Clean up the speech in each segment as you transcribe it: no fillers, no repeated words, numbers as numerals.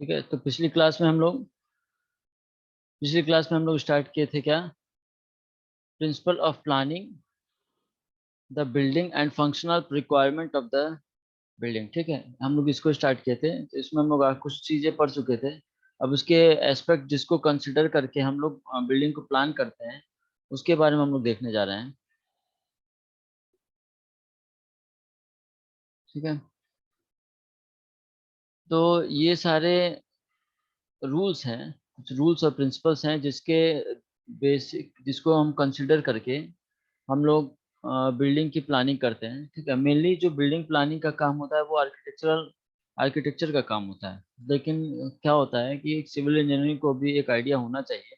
ठीक है, तो पिछली क्लास में हम लोग स्टार्ट किए थे क्या, principle of planning the building and functional requirement of the building. ठीक है, हम लोग इसको स्टार्ट किए थे, तो इसमें हम लोग कुछ चीजें पढ़ चुके थे। अब उसके एस्पेक्ट जिसको कंसिडर करके हम लोग बिल्डिंग को प्लान करते हैं, उसके बारे में हम लोग देखने जा रहे हैं। ठीक है, तो ये सारे रूल्स हैं, कुछ रूल्स और प्रिंसिपल्स हैं जिसके बेसिक जिसको हम कंसिडर करके हम लोग बिल्डिंग की प्लानिंग करते हैं। ठीक है, मेनली जो बिल्डिंग प्लानिंग का काम होता है वो आर्किटेक्चर का काम होता है। लेकिन क्या होता है कि एक सिविल इंजीनियरिंग को भी एक आइडिया होना चाहिए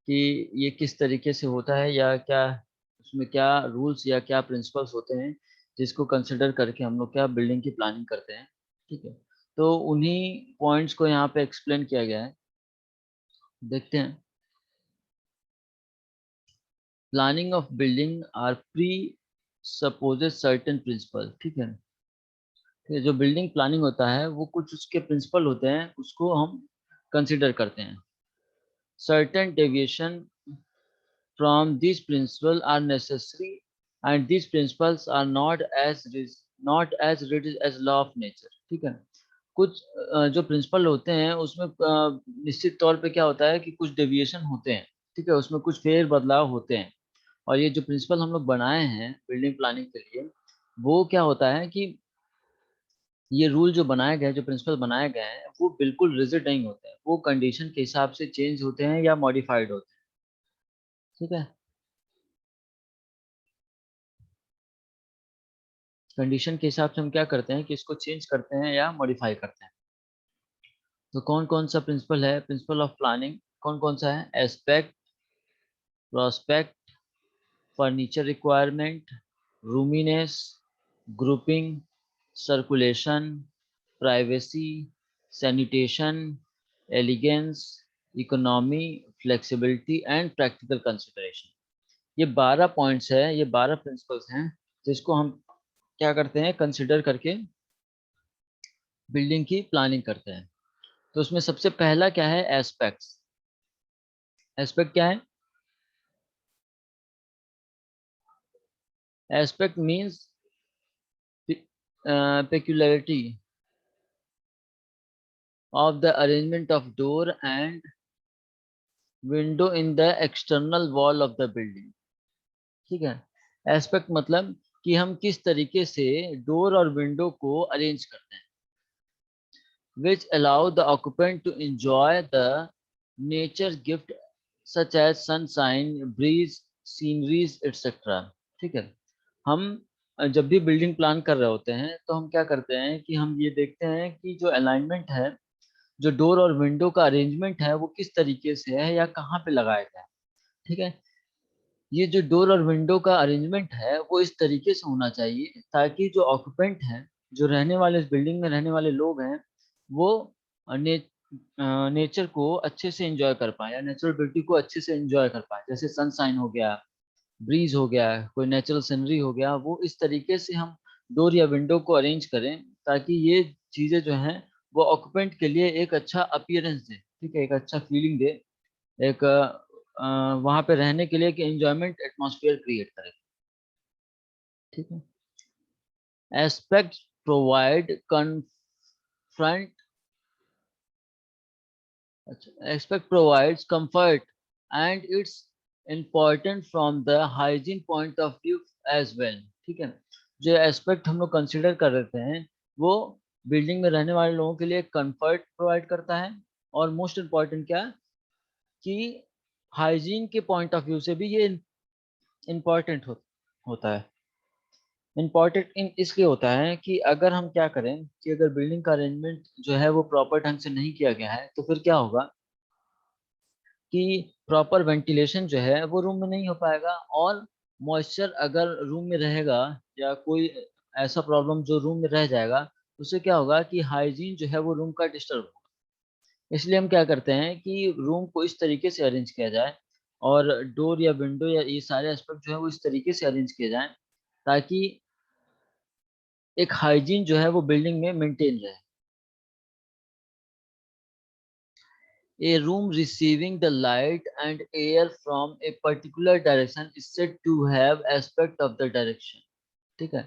कि ये किस तरीके से होता है, या क्या उसमें क्या रूल्स या क्या प्रिंसिपल्स होते हैं जिसको कंसिडर करके हम लोग क्या बिल्डिंग की प्लानिंग करते हैं। ठीक है, तो उन्हीं पॉइंट्स को यहाँ पे एक्सप्लेन किया गया है, देखते हैं। Planning of building are presupposes certain principle. ठीक है, कि जो बिल्डिंग प्लानिंग होता है वो कुछ उसके प्रिंसिपल होते हैं, उसको हम कंसिडर करते हैं। Certain deviation from this principle are necessary and this principles are not as rigid as law of nature. ठीक है, कुछ जो प्रिंसिपल होते हैं उसमें निश्चित तौर पे क्या होता है कि कुछ डेविएशन होते हैं। ठीक है, उसमें कुछ फेर बदलाव होते हैं। और ये जो प्रिंसिपल हम लोग बनाए हैं बिल्डिंग प्लानिंग के लिए, वो क्या होता है कि ये रूल जो बनाए गए, जो प्रिंसिपल बनाए गए हैं, वो बिल्कुल रिजिड नहीं होते हैं, वो कंडीशन के हिसाब से चेंज होते हैं या मॉडिफाइड होते हैं। ठीक है, कंडीशन के हिसाब से हम क्या करते हैं कि इसको चेंज करते हैं या मॉडिफाई करते हैं। तो कौन कौन सा प्रिंसिपल है प्रिंसिपल ऑफ प्लानिंग, कौन कौन सा है? Aspect, prospect, furniture requirement, roominess, grouping, circulation, privacy, sanitation, elegance, economy, flexibility and practical consideration. ये 12 पॉइंट्स है, ये 12 प्रिंसिपल्स हैं जिसको हम क्या करते हैं, कंसिडर करके बिल्डिंग की प्लानिंग करते हैं। तो उसमें सबसे पहला क्या है? एस्पेक्ट्स। एस्पेक्ट क्या है? Aspect means peculiarity of the arrangement of door and window in the external wall of the building। ठीक है, एस्पेक्ट मतलब कि हम किस तरीके से डोर और विंडो को अरेंज करते हैं, which allow the occupant to enjoy the nature gift such as sunshine, breeze, sceneries, etc। ठीक है, हम जब भी बिल्डिंग प्लान कर रहे होते हैं तो हम क्या करते हैं कि हम ये देखते हैं कि जो अलाइनमेंट है, जो डोर और विंडो का अरेंजमेंट है, वो किस तरीके से है या कहाँ पे लगाया गया है। ठीक है, ये जो डोर और विंडो का अरेंजमेंट है वो इस तरीके से होना चाहिए ताकि जो ऑक्यूपेंट हैं, जो रहने वाले इस बिल्डिंग में रहने वाले लोग हैं, वो ने, नेचर को अच्छे से एंजॉय कर पाए या नेचुरल ब्यूटी को अच्छे से एंजॉय कर पाए। जैसे सनसाइन हो गया, ब्रीज हो गया, कोई नेचुरल सीनरी हो गया, वो इस तरीके से हम डोर या विंडो को अरेंज करें ताकि ये चीजें जो हैं वो ऑक्यूपेंट के लिए एक अच्छा अपीयरेंस दे। ठीक है, एक अच्छा फीलिंग दे, एक वहां पे रहने के लिए एक एंजॉयमेंट एटमॉस्फेयर क्रिएट करे। ठीक है, एस्पेक्ट प्रोवाइड कन्फ्रंट, अच्छा, aspect provides comfort and it's important from the hygiene point of view as well. ठीक है, जो एस्पेक्ट हम लोग कंसिडर कर रहे हैं वो बिल्डिंग में रहने वाले लोगों के लिए कंफर्ट प्रोवाइड करता है, और मोस्ट इम्पॉर्टेंट क्या कि हाइजीन के पॉइंट ऑफ व्यू से भी ये इम्पॉर्टेंट होता है। इम्पॉर्टेंट इन इसलिए होता है कि अगर हम क्या करें कि अगर बिल्डिंग का अरेंजमेंट जो है वो प्रॉपर ढंग से नहीं किया गया है, तो फिर क्या होगा कि प्रॉपर वेंटिलेशन जो है वो रूम में नहीं हो पाएगा, और मॉइस्चर अगर रूम में रहेगा या कोई ऐसा प्रॉब्लम जो रूम में रह जाएगा, उससे क्या होगा कि हाइजीन जो है वो रूम का डिस्टर्ब होगा। इसलिए हम क्या करते हैं कि रूम को इस तरीके से अरेंज किया जाए, और डोर या विंडो या ये सारे एस्पेक्ट जो है वो इस तरीके से अरेंज किए जाएं ताकि एक हाइजीन जो है वो बिल्डिंग में मेंटेन रहे। A room receiving the light and air from a particular direction is said to have aspect of the direction. ठीक है,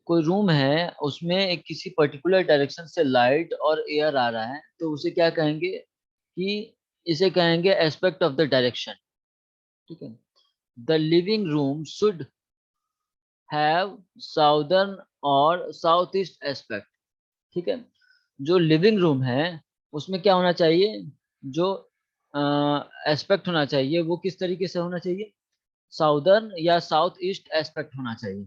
कोई रूम है उसमें एक किसी पर्टिकुलर डायरेक्शन से लाइट और एयर आ रहा है तो उसे क्या कहेंगे कि इसे कहेंगे एस्पेक्ट ऑफ द डायरेक्शन. ठीक है. The living room should have southern और साउथ ईस्ट एस्पेक्ट. ठीक है, जो लिविंग रूम है उसमें क्या होना चाहिए, जो एस्पेक्ट होना चाहिए वो किस तरीके से होना चाहिए, साउदर्न या साउथ ईस्ट एस्पेक्ट होना चाहिए.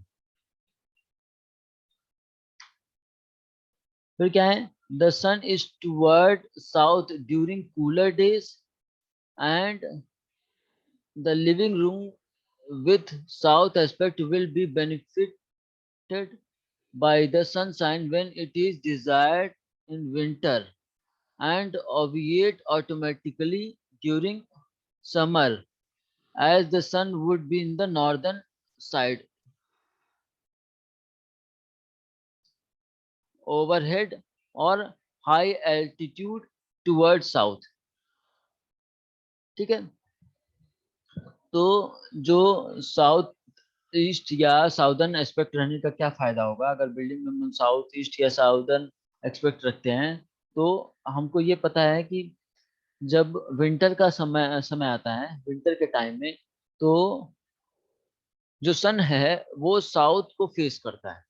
फिर क्या है, the sun is toward south during cooler days and the living room with south aspect will be benefited by the sunshine when it is desired in winter and obviate automatically during summer as the sun would be in the northern side overhead or high altitude towards south. ठीक है, तो जो south east या southern aspect रहने का क्या फायदा होगा अगर बिल्डिंग में हम साउथ ईस्ट या साउदर्न एस्पेक्ट रखते हैं. तो हमको ये पता है कि जब विंटर का समय समय आता है विंटर के टाइम में तो जो सन है वो साउथ को फेस करता है.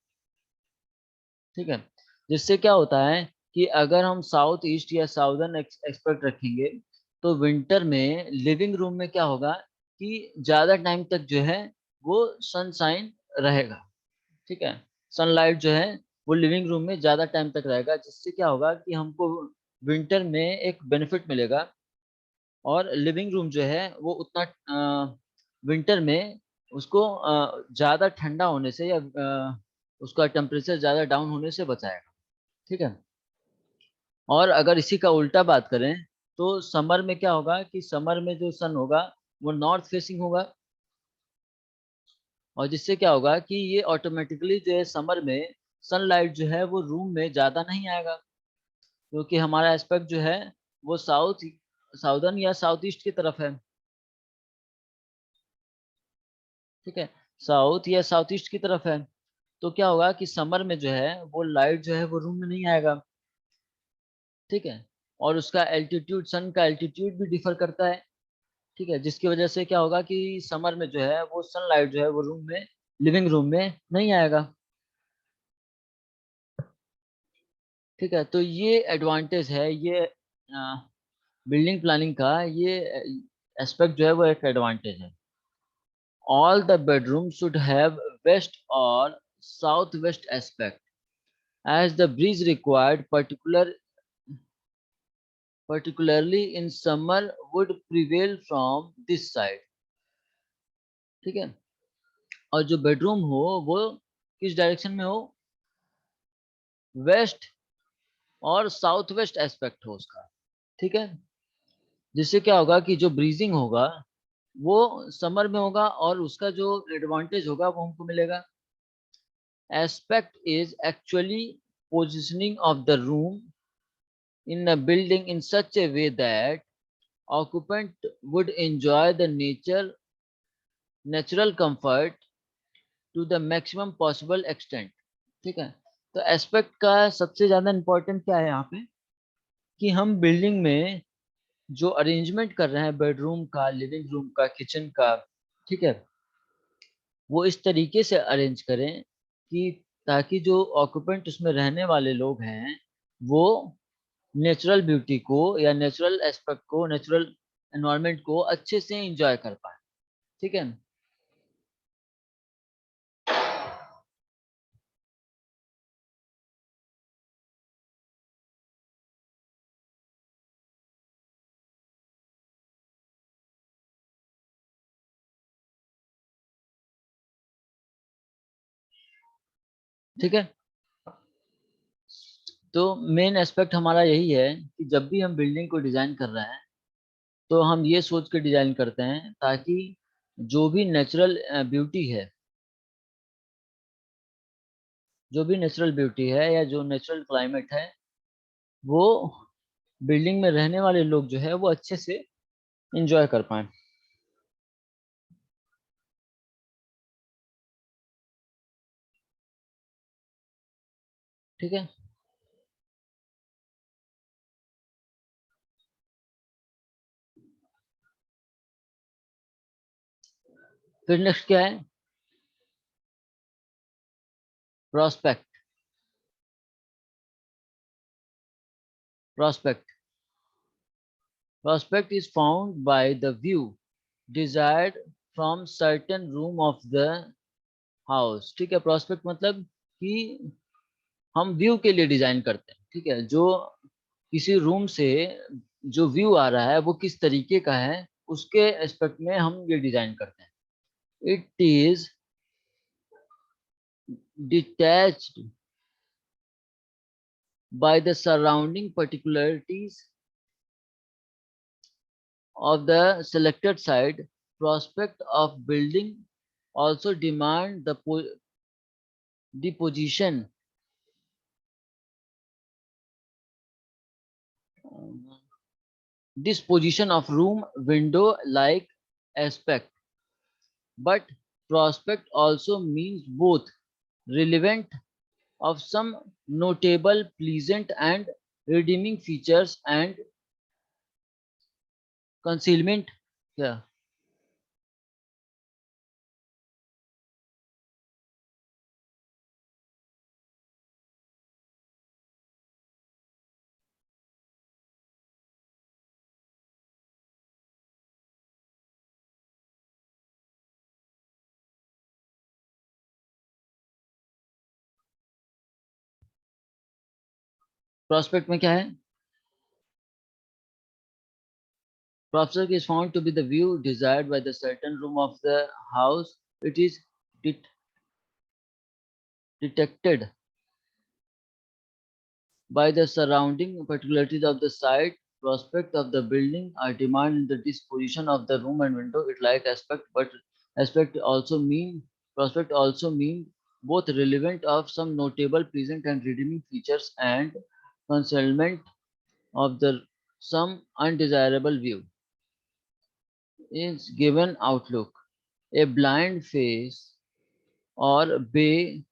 ठीक है, जिससे क्या होता है कि अगर हम साउथ ईस्ट या साउदर्न एस्पेक्ट रखेंगे तो विंटर में लिविंग रूम में क्या होगा कि ज्यादा टाइम तक जो है वो सनशाइन रहेगा. ठीक है, सनलाइट जो है वो लिविंग रूम में ज्यादा टाइम तक रहेगा जिससे क्या होगा कि हमको विंटर में एक बेनिफिट मिलेगा और लिविंग रूम जो है वो उतना विंटर में उसको ज्यादा ठंडा होने से या उसका टेम्परेचर ज्यादा डाउन होने से बचाएगा. ठीक है, और अगर इसी का उल्टा बात करें तो समर में क्या होगा कि समर में जो सन होगा वो नॉर्थ फेसिंग होगा और जिससे क्या होगा कि ये ऑटोमेटिकली जो है समर में सनलाइट जो है वो रूम में ज्यादा नहीं आएगा क्योंकि हमारा एस्पेक्ट जो है वो साउदर्न या साउथ ईस्ट की तरफ है. ठीक है, साउथ या साउथ ईस्ट की तरफ है तो क्या होगा कि समर में जो है वो लाइट जो है वो रूम में नहीं आएगा. ठीक है, और उसका एल्टीट्यूड सन का एल्टीट्यूड भी डिफर करता है. ठीक है, जिसकी वजह से क्या होगा कि समर में जो है वो सनलाइट जो है वो रूम में लिविंग रूम में नहीं आएगा. ठीक है, तो ये एडवांटेज है ये बिल्डिंग प्लानिंग का ये एस्पेक्ट जो है वो एक एडवांटेज है. All the bedroom should have west और south west aspect as the breeze required particularly in summer would prevail from this side. ठीक है, और जो बेडरूम हो वो किस डायरेक्शन में हो, वेस्ट और साउथ वेस्ट एस्पेक्ट हो उसका. ठीक है, जिससे क्या होगा कि जो ब्रीजिंग होगा वो समर में होगा और उसका जो एडवांटेज होगा वो हमको मिलेगा. Aspect is actually positioning of the room in a building in such a way that occupant would enjoy the natural comfort to the maximum possible extent. ठीक है, तो एस्पेक्ट का सबसे ज्यादा इम्पोर्टेंट क्या है यहाँ पे कि हम बिल्डिंग में जो अरेंजमेंट कर रहे हैं बेडरूम का लिविंग रूम का किचन का. ठीक है, वो इस तरीके से अरेंज करें कि ताकि जो ऑक्यूपेंट उसमें रहने वाले लोग हैं वो नेचुरल ब्यूटी को या नेचुरल एस्पेक्ट को नेचुरल एनवायरनमेंट को अच्छे से एंजॉय कर पाए. ठीक है, ठीक है, तो मेन एस्पेक्ट हमारा यही है कि जब भी हम बिल्डिंग को डिजाइन कर रहे हैं तो हम ये सोच के डिजाइन करते हैं ताकि जो भी नेचुरल ब्यूटी है जो भी नेचुरल ब्यूटी है या जो नेचुरल क्लाइमेट है वो बिल्डिंग में रहने वाले लोग जो है वो अच्छे से एंजॉय कर पाए। ठीक है, फिर नेक्स्ट क्या है? Prospect. Prospect prospect is found by the view desired from certain room of the house। ठीक है, प्रोस्पेक्ट मतलब कि हम व्यू के लिए डिजाइन करते हैं। ठीक है, जो किसी रूम से जो व्यू आ रहा है वो किस तरीके का है, उसके एस्पेक्ट में हम ये डिजाइन करते हैं। It is detached by the surrounding particularities of the selected site. Prospect of building also demand the position, disposition of room window like aspect. But prospect also means both relevant of some notable, pleasant and redeeming features and concealment। Yeah, prospect में क्या है? Prospect is found to be the view desired by the certain room of the house. It is det- detected by the surrounding particularities of the site. Prospect of the building are defined in the disposition of the room and window. It like aspect, but aspect also mean prospect also mean both relevant of some notable, pleasant and redeeming features and concealment of the some undesirable view. Is given outlook. A blind face or bay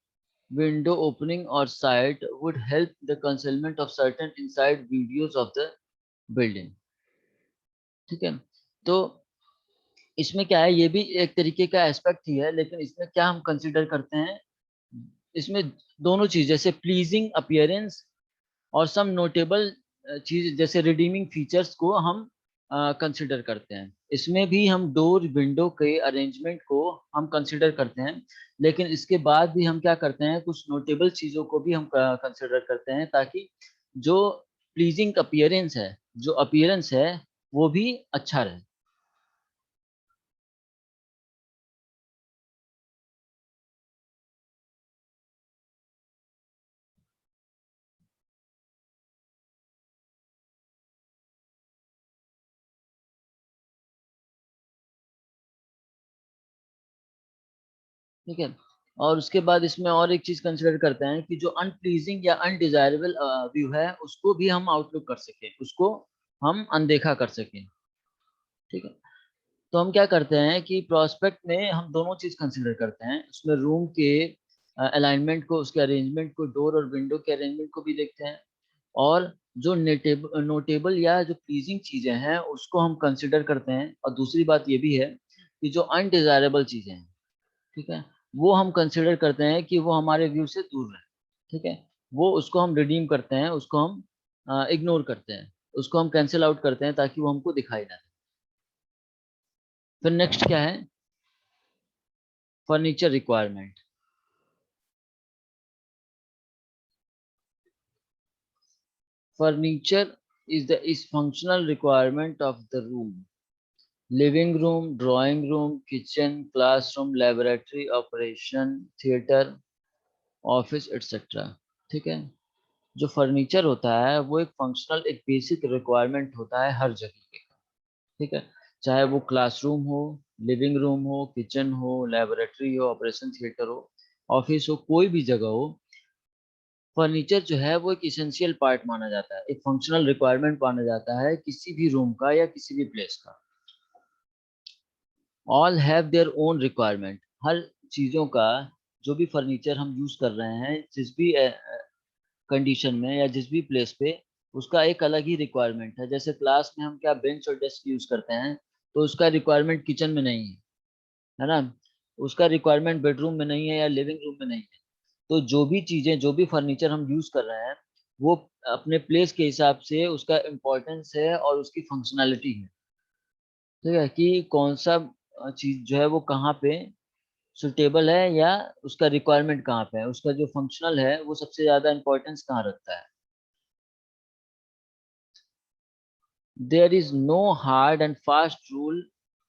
window opening or side would help the concealment of certain inside videos of the building। ठीक है, तो इसमें क्या है, ये भी एक तरीके का एस्पेक्ट ही है, लेकिन इसमें क्या हम कंसिडर करते हैं, इसमें दोनों चीज जैसे प्लीजिंग अपीयरेंस और सम नोटेबल चीज जैसे रिडीमिंग फीचर्स को हम कंसिडर करते हैं। इसमें भी हम डोर विंडो के अरेंजमेंट को हम कंसिडर करते हैं, लेकिन इसके बाद भी हम क्या करते हैं, कुछ नोटेबल चीजों को भी हम कंसिडर करते हैं, ताकि जो प्लीजिंग अपीयरेंस है, जो अपीयरेंस है वो भी अच्छा रहे। ठीक है, और उसके बाद इसमें और एक चीज कंसिडर करते हैं कि जो अनप्लीजिंग या अनडिजायरेबल व्यू है उसको भी हम आउटलुक कर सकें, उसको हम अनदेखा कर सकें। ठीक है, तो हम क्या करते हैं कि प्रोस्पेक्ट में हम दोनों चीज कंसिडर करते हैं, उसमें रूम के अलाइनमेंट को, उसके अरेंजमेंट को, डोर और विंडो के अरेंजमेंट को भी देखते हैं, और जो नोटेबल या जो प्लीजिंग चीजें हैं उसको हम कंसिडर करते हैं। और दूसरी बात ये भी है कि जो अनडिजायरेबल चीजें हैं, ठीक है, वो हम कंसिडर करते हैं कि वो हमारे व्यू से दूर रहे। ठीक है, वो उसको हम रिडीम करते हैं, उसको हम इग्नोर करते हैं, उसको हम कैंसिल आउट करते हैं ताकि वो हमको दिखाई ना दे। फिर नेक्स्ट क्या है? Furniture requirement. Furniture is functional requirement of the room. Living room, drawing room, kitchen, classroom, laboratory, operation, theater, office etcetera. ठीक है, जो फर्नीचर होता है वो एक फंक्शनल, एक बेसिक रिक्वायरमेंट होता है हर जगह के। ठीक है, चाहे वो क्लासरूम हो, लिविंग रूम हो, किचन हो, लेबोरेटरी हो, ऑपरेशन थिएटर हो, ऑफिस हो, कोई भी जगह हो, फर्नीचर जो है वो एक इसेंशियल पार्ट माना जाता है, एक फंक्शनल रिक्वायरमेंट माना जाता है किसी भी रूम का या किसी भी प्लेस का। All have their own requirement, हर चीज़ों का, जो भी फर्नीचर हम यूज़ कर रहे हैं जिस भी कंडीशन में या जिस भी प्लेस पे, उसका एक अलग ही रिक्वायरमेंट है। जैसे क्लास में हम क्या बेंच और डेस्क यूज़ करते हैं, तो उसका रिक्वायरमेंट किचन में नहीं है ना, उसका रिक्वायरमेंट बेडरूम में नहीं है या लिविंग रूम में नहीं है। तो जो भी चीज़ें, जो भी फर्नीचर हम यूज़ कर रहे हैं, वो अपने प्लेस के हिसाब से उसका इम्पोर्टेंस है और उसकी फंक्शनैलिटी है। ठीक है, कि कौन सा चीज़ जो है वो कहाँ पे सुटेबल है या उसका रिक्वायरमेंट कहाँ पे है, उसका जो फंक्शनल है वो सबसे ज़्यादा इम्पोर्टेंस कहाँ रखता है। There is no hard and fast rule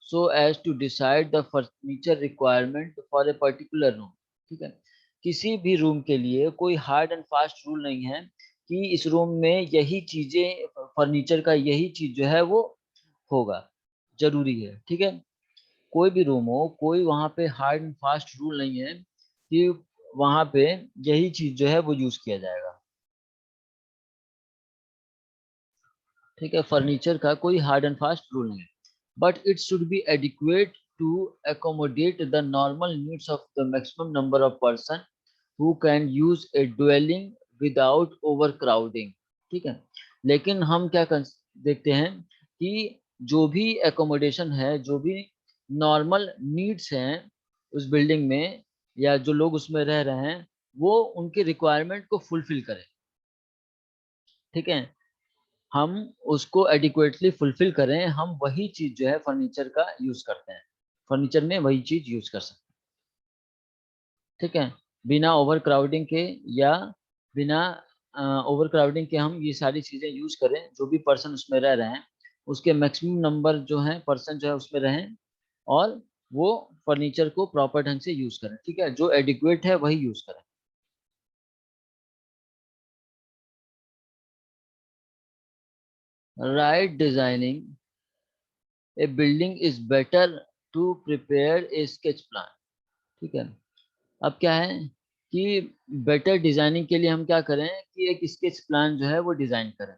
so as to decide the furniture requirement for a particular room। ठीक है, किसी भी रूम के लिए कोई हार्ड एंड फास्ट रूल नहीं है कि इस रूम में यही चीजें, फर्नीचर का यही चीज जो है वो होगा, जरूरी है। ठीक है, कोई भी रूम हो, कोई वहाँ पे हार्ड एंड फास्ट रूल नहीं है कि वहाँ पे यही चीज जो है वो यूज किया जाएगा। ठीक है, फर्नीचर का कोई हार्ड एंड फास्ट रूल नहीं है, but it should be adequate to accommodate the normal needs of the maximum number of person who can use a dwelling without overcrowding। ठीक है, लेकिन हम क्या देखते हैं कि जो भी एकोमोडेशन है, जो भी नॉर्मल नीड्स हैं उस बिल्डिंग में या जो लोग उसमें रह रहे हैं, वो उनके रिक्वायरमेंट को फुलफिल करें। ठीक है, हम उसको एडिक्वेटली फुलफिल करें, हम वही चीज जो है फर्नीचर का यूज करते हैं, फर्नीचर में वही चीज यूज कर सकते हैं। ठीक है, बिना ओवर क्राउडिंग के या बिना ओवर क्राउडिंग के हम ये सारी चीजें यूज करें, जो भी पर्सन उसमें रह रहे हैं उसके मैक्सिमम नंबर जो है पर्सन जो है उसमें रहें, और वो फर्नीचर को प्रॉपर ढंग से यूज करें। ठीक है, जो एडिक्वेट है वही यूज करें। Right designing a building is better to prepare a sketch plan. ठीक है, अब क्या है कि बेटर डिजाइनिंग के लिए हम क्या करें कि एक स्केच प्लान जो है वो डिजाइन करें।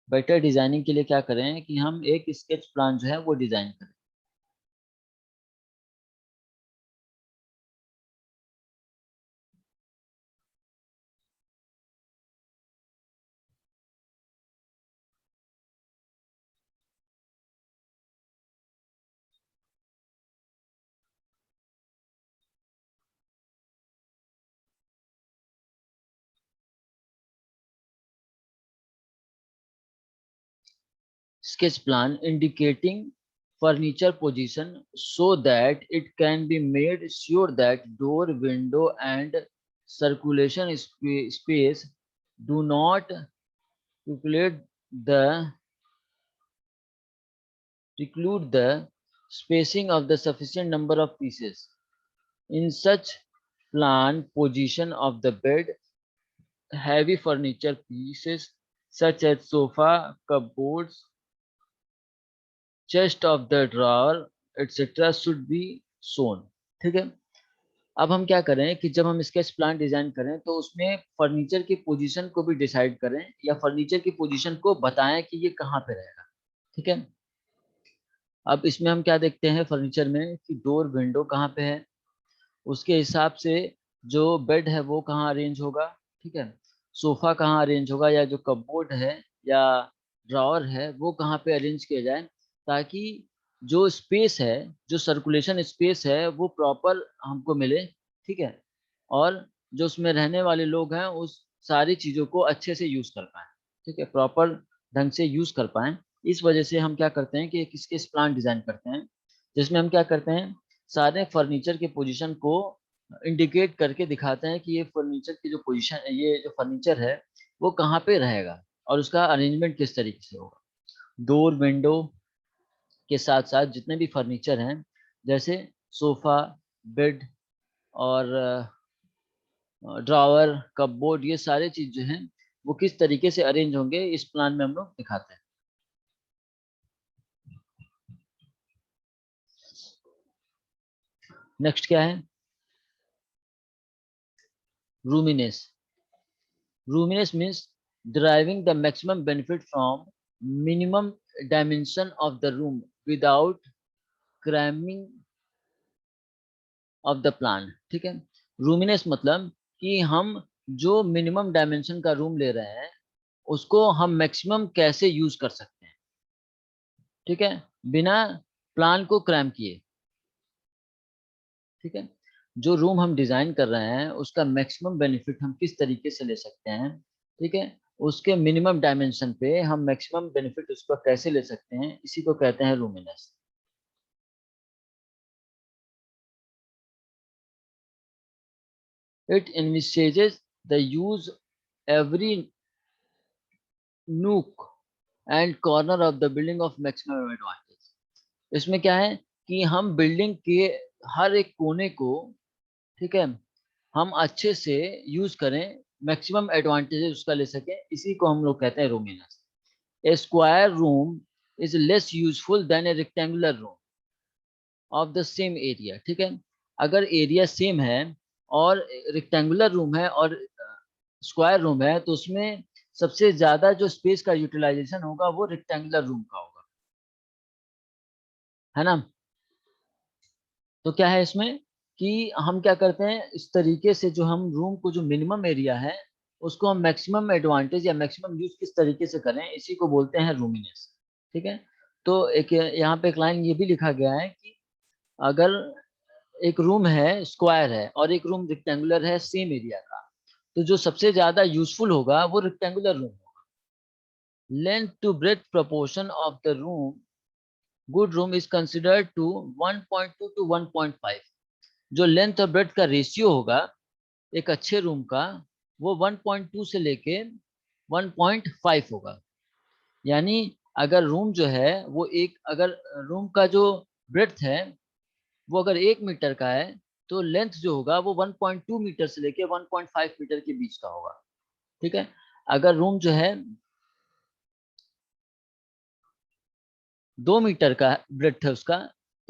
बेटर डिजाइनिंग के लिए क्या करें कि हम एक स्केच प्लान जो है वो डिजाइन करें। Sketch plan indicating furniture position so that it can be made sure that door, window and circulation space do not preclude the spacing of the sufficient number of pieces. In such plan, position of the bed, heavy furniture pieces such as sofa, cupboards, chest of the drawer, etc. should be shown। ठीक है, अब हम क्या करें कि जब हम sketch plan design करें तो उसमें फर्नीचर की पोजीशन को भी डिसाइड करें या फर्नीचर की पोजीशन को बताएं कि ये कहाँ पे रहेगा। ठीक है, अब इसमें हम क्या देखते हैं फर्नीचर में कि डोर, विंडो कहाँ पे है, उसके हिसाब से जो बेड है वो कहाँ अरेंज होगा। ठीक है, सोफा कहाँ अरेंज होगा या जो कपबोर्ड है या ड्रॉअर है वो कहाँ पे अरेंज किया जाए, ताकि जो स्पेस है, जो सर्कुलेशन स्पेस है वो प्रॉपर हमको मिले। ठीक है, और जो उसमें रहने वाले लोग हैं उस सारी चीज़ों को अच्छे से यूज़ कर पाएँ। ठीक है, प्रॉपर ढंग से यूज़ कर पाएँ। इस वजह से हम क्या करते हैं कि एक स्केच प्लान डिज़ाइन करते हैं, जिसमें हम क्या करते हैं, सारे फर्नीचर के पोजीशन को इंडिकेट करके दिखाते हैं कि ये फर्नीचर की जो पोजीशन, ये जो फर्नीचर है वो कहाँ पे रहेगा और उसका अरेंजमेंट किस तरीके से होगा। डोर, विंडो के साथ साथ जितने भी फर्नीचर हैं, जैसे सोफा, बेड और ड्रावर, कपबोर्ड, ये सारे चीज जो हैं वो किस तरीके से अरेंज होंगे इस प्लान में हम लोग दिखाते हैं। नेक्स्ट क्या है, रूमिनेस. रूमिनेस means deriving the maximum benefit from minimum dimension of the room without cramming of the plan. ठीक है. रूमिनेस मतलब कि हम जो मिनिमम डायमेंशन का रूम ले रहे हैं उसको हम मैक्सिमम कैसे यूज कर सकते हैं. ठीक है, बिना प्लान को क्रैम किए. ठीक है, जो रूम हम डिजाइन कर रहे हैं उसका मैक्सिमम बेनिफिट हम किस तरीके से ले सकते हैं. ठीक है, उसके मिनिमम डायमेंशन पे हम मैक्सिमम बेनिफिट उसका कैसे ले सकते हैं, इसी को कहते हैं roominess. It envisages the use every nook and corner of the building of maximum advantage. इसमें क्या है कि हम बिल्डिंग के हर एक कोने को, ठीक है, हम अच्छे से यूज करें, मैक्सिमम एडवांटेजेस उसका ले सकें, इसी को हम लोग कहते हैं roominess. A square room is less useful than a rectangular room of the same area. ठीक है, अगर एरिया सेम है और रेक्टेंगुलर रूम है और स्क्वायर रूम है तो उसमें सबसे ज्यादा जो स्पेस का यूटिलाइजेशन होगा वो रेक्टेंगुलर रूम का होगा, है ना. तो क्या है इसमें कि हम क्या करते हैं, इस तरीके से जो हम रूम को जो मिनिमम एरिया है उसको हम मैक्सिमम एडवांटेज या मैक्सिमम यूज किस तरीके से करें, इसी को बोलते हैं रूमिनेस. ठीक है, तो एक यहाँ पे एक लाइन ये भी लिखा गया है कि अगर एक रूम है स्क्वायर है और एक रूम रेक्टेंगुलर है सेम एरिया का, तो जो सबसे ज्यादा यूजफुल होगा वो रेक्टेंगुलर रूम होगा. Length to breadth proportion of the room, good room is considered to 1.2 to 1.5. जो लेंथ और ब्रेथ का रेशियो होगा एक अच्छे रूम का वो 1.2 से लेके 1.5 होगा. यानी अगर रूम जो है वो एक, अगर रूम का जो ब्रेथ है वो अगर 1 मीटर का है तो लेंथ जो होगा वो 1.2 मीटर से लेके 1.5 मीटर के बीच का होगा. ठीक है, अगर रूम जो है 2 मीटर का ब्रेथ है उसका,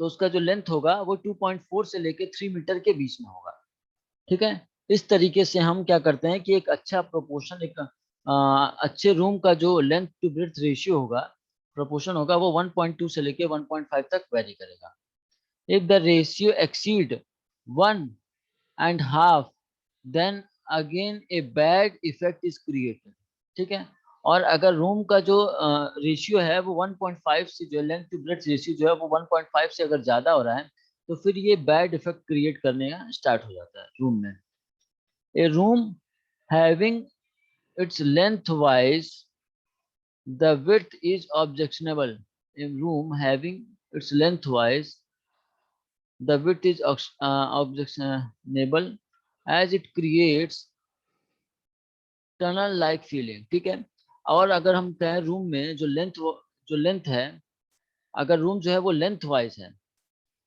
तो उसका जो लेंथ होगा वो 2.4 से लेके 3 मीटर के बीच में होगा. ठीक है, इस तरीके से हम क्या करते हैं कि एक अच्छा प्रोपोर्शन, एक अच्छे रूम का जो लेंथ टू ब्रेथ रेशियो होगा, प्रोपोर्शन होगा, वो 1.2 से लेके 1.5 तक वेरी करेगा. If the ratio exceed 1.5 then again a bad effect is created. ठीक है, और अगर रूम का जो रेशियो है वो 1.5 से, जो लेंथ टू ब्रेथ रेशियो जो है वो 1.5 से अगर ज्यादा हो रहा है तो फिर ये बैड इफेक्ट क्रिएट करने का स्टार्ट हो जाता है रूम में. A room having its lengthwise, the width is objectionable. A room having its lengthwise, the width is objectionable as it creates tunnel like feeling. ठीक है, और अगर हम कहें रूम में जो लेंथ है, अगर रूम जो है वो लेंथ वाइज है,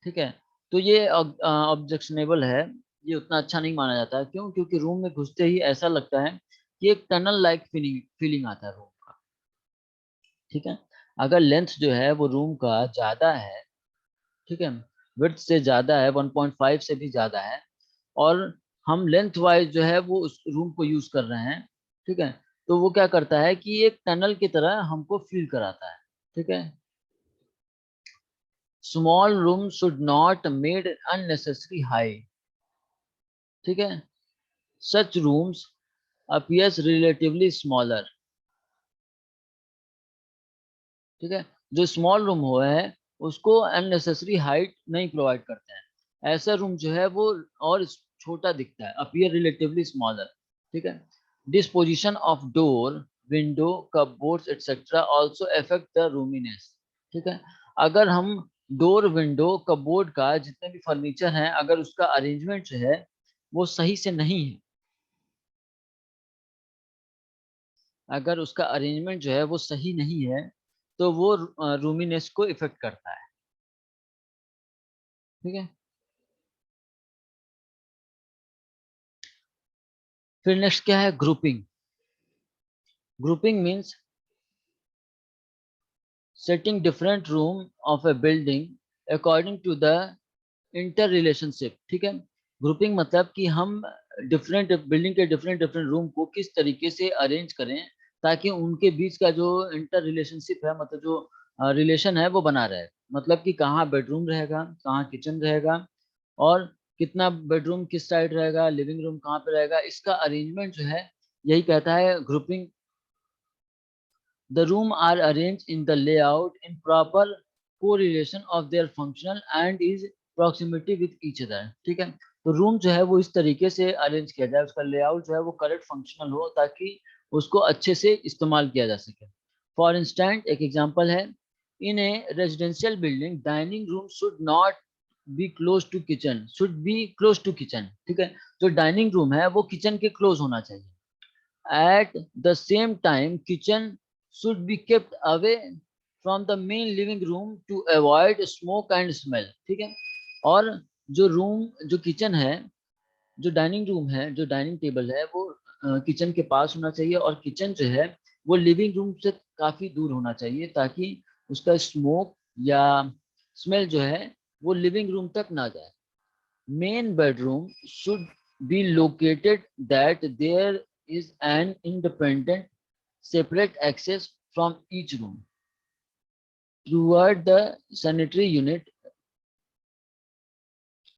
ठीक है, तो ये ऑब्जेक्शनेबल है, ये उतना अच्छा नहीं माना जाता है. क्यों? क्योंकि रूम में घुसते ही ऐसा लगता है कि एक टनल लाइक फीलिंग फीलिंग आता है रूम का. ठीक है, अगर लेंथ जो है वो रूम का ज्यादा है, ठीक है, विड्थ से ज्यादा है, 1.5 से भी ज्यादा है, और हम लेंथ वाइज जो है वो उस रूम को यूज कर रहे हैं, ठीक है, तो वो क्या करता है कि एक टनल की तरह हमको फील कराता है. ठीक है, small room should not made unnecessary high. ठीक है, such rooms appears relatively smaller. ठीक है, जो स्मॉल रूम हुआ है उसको अननेसेसरी हाइट नहीं प्रोवाइड करते हैं, ऐसा रूम जो है वो और छोटा दिखता है, अपीयर रिलेटिवली स्मॉलर. ठीक है, disposition of door, window, cupboards etcetera also affect the roominess. ठीक है, अगर हम डोर, विंडो, कपबोर्ड का जितने भी फर्नीचर हैं अगर उसका अरेंजमेंट जो है वो सही से नहीं है, अगर उसका अरेंजमेंट जो है वो सही नहीं है तो वो रूमीनेस को इफेक्ट करता है. ठीक है, फिर नेक्स्ट क्या है, grouping. Grouping means setting different room of a building according to the inter relationship. ठीक है, ग्रुपिंग मतलब कि हम डिफरेंट बिल्डिंग के डिफरेंट डिफरेंट रूम को किस तरीके से अरेंज करें ताकि उनके बीच का जो इंटर रिलेशनशिप है, मतलब जो रिलेशन है वो बना रहे। मतलब कि कहाँ बेडरूम रहेगा, कहाँ किचन रहेगा, और कितना बेडरूम किस साइड रहेगा, लिविंग रूम कहाँ पे रहेगा, इसका अरेंजमेंट जो है यही कहता है grouping. The room are arranged in the layout in proper correlation of their functional and is proximity with each other। ठीक है, तो रूम जो है वो इस तरीके से अरेंज किया जाए, उसका लेआउट जो है वो करेक्ट फंक्शनल हो ताकि उसको अच्छे से इस्तेमाल किया जा सके। फॉर इंस्टेंट एक एग्जांपल है, in a residential building dining room should not be close to kitchen, should be close to kitchen. ठीक है, जो डाइनिंग रूम है वो किचन के क्लोज होना चाहिए। At the same time, kitchen should be kept away from the main living room to avoid smoke and smell। ठीक है, और जो किचन है, जो डाइनिंग रूम है, जो डाइनिंग टेबल है वो किचन के पास होना चाहिए, और किचन जो है वो लिविंग रूम से काफी दूर होना चाहिए ताकि उसका स्मोक या स्मेल जो है वो लिविंग रूम तक ना जाए। Main bedroom should be located that there is an independent separate access from each room toward the sanitary unit